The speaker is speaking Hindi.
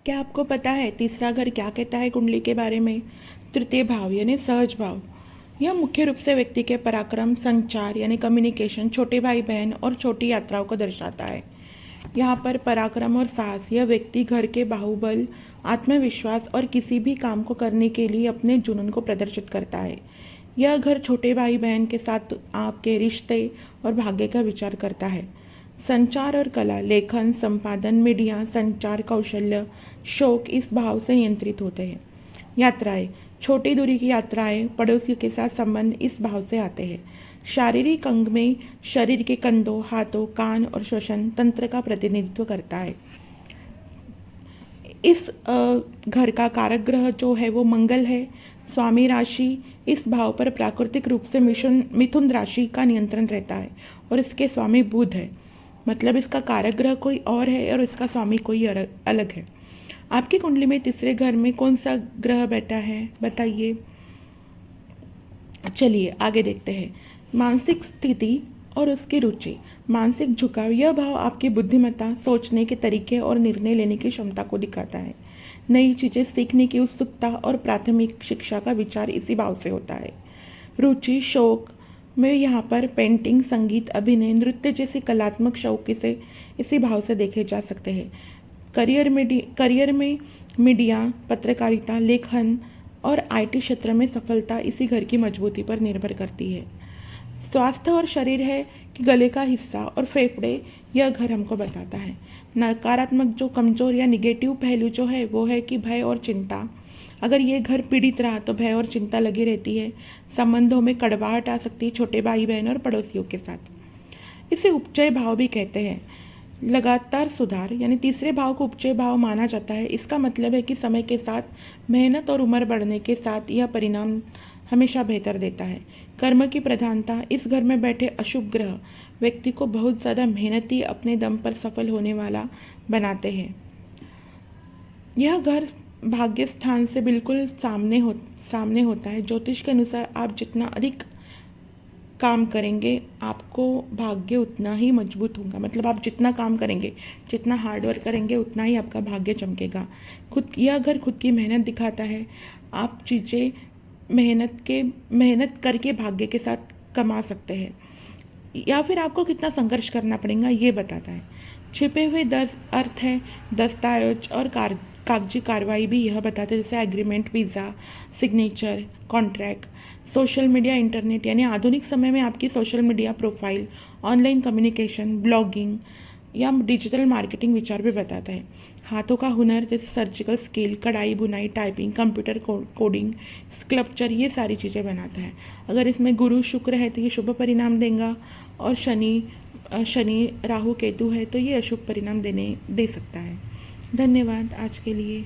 क्या आपको पता है तीसरा घर क्या कहता है कुंडली के बारे में? तृतीय भाव यानी सहज भाव। यह मुख्य रूप से व्यक्ति के पराक्रम, संचार यानी कम्युनिकेशन, छोटे भाई बहन और छोटी यात्राओं को दर्शाता है। यहाँ पर पराक्रम और साहस, यह व्यक्ति घर के बाहुबल, आत्मविश्वास और किसी भी काम को करने के लिए अपने जुनून को प्रदर्शित करता है। यह घर छोटे भाई बहन के साथ आपके रिश्ते और भाग्य का विचार करता है। संचार और कला, लेखन, संपादन, मीडिया, संचार कौशल्य, शौक इस भाव से नियंत्रित होते हैं। यात्राएं, छोटी दूरी की यात्राएं, पड़ोसियों के साथ संबंध इस भाव से आते हैं। शारीरिक अंग में शरीर के कंधों, हाथों, कान और श्वसन तंत्र का प्रतिनिधित्व करता है। इस घर का कारक ग्रह जो है वो मंगल है। स्वामी राशि इस भाव पर प्राकृतिक रूप से मिथुन राशि का नियंत्रण रहता है और इसके स्वामी बुध है। मतलब इसका कारक ग्रह कोई और है और इसका स्वामी कोई अलग है। आपकी कुंडली में तीसरे घर में कौन सा ग्रह बैठा है बताइए। चलिए आगे देखते हैं। मानसिक स्थिति और उसकी रुचि। मानसिक झुकाव, यह भाव आपकी बुद्धिमत्ता, सोचने के तरीके और निर्णय लेने की क्षमता को दिखाता है। नई चीज़ें सीखने की उत्सुकता और प्राथमिक शिक्षा का विचार इसी भाव से होता है। रुचि, शौक में यहाँ पर पेंटिंग, संगीत, अभिनय, नृत्य जैसी कलात्मक शौक इसी भाव से देखे जा सकते हैं। करियर में मीडिया, पत्रकारिता, लेखन और आईटी क्षेत्र में सफलता इसी घर की मजबूती पर निर्भर करती है। स्वास्थ्य और शरीर है कि गले का हिस्सा और फेफड़े, यह घर हमको बताता है। नकारात्मक जो कमजोर या निगेटिव पहलू जो है वो है कि भय और चिंता। अगर ये घर पीड़ित रहा तो भय और चिंता लगी रहती है। संबंधों में कड़वाहट आ सकती है छोटे भाई बहन और पड़ोसियों के साथ। इसे उपचय भाव भी कहते हैं। लगातार सुधार यानी तीसरे भाव को उपचय भाव माना जाता है। इसका मतलब है कि समय के साथ मेहनत और उम्र बढ़ने के साथ यह परिणाम हमेशा बेहतर देता है। कर्म की प्रधानता, इस घर में बैठे अशुभ ग्रह व्यक्ति को बहुत ज़्यादा मेहनती, अपने दम पर सफल होने वाला बनाते हैं। यह घर भाग्य स्थान से बिल्कुल सामने होता है। ज्योतिष के अनुसार आप जितना अधिक काम करेंगे आपको भाग्य उतना ही मजबूत होगा। मतलब आप जितना काम करेंगे, जितना हार्डवर्क करेंगे उतना ही आपका भाग्य चमकेगा। यह घर खुद की मेहनत दिखाता है। आप चीज़ें मेहनत करके भाग्य के साथ कमा सकते हैं या फिर आपको कितना संघर्ष करना पड़ेगा ये बताता है। छिपे हुए 10 अर्थ हैं, दस्तावेज और कागजी कार्रवाई भी यह बताते हैं, जैसे agreement, visa, signature, contract. Social media, internet यानी आधुनिक समय में आपकी social media profile, online communication, blogging या डिजिटल मार्केटिंग विचार भी बताता है। हाथों का हुनर जैसे सर्जिकल स्किल, कढ़ाई, बुनाई, टाइपिंग, कंप्यूटर कोडिंग, स्कल्पचर, ये सारी चीज़ें बनाता है। अगर इसमें गुरु शुक्र है तो ये शुभ परिणाम देगा और शनि राहु केतु है तो ये अशुभ परिणाम दे सकता है। धन्यवाद आज के लिए।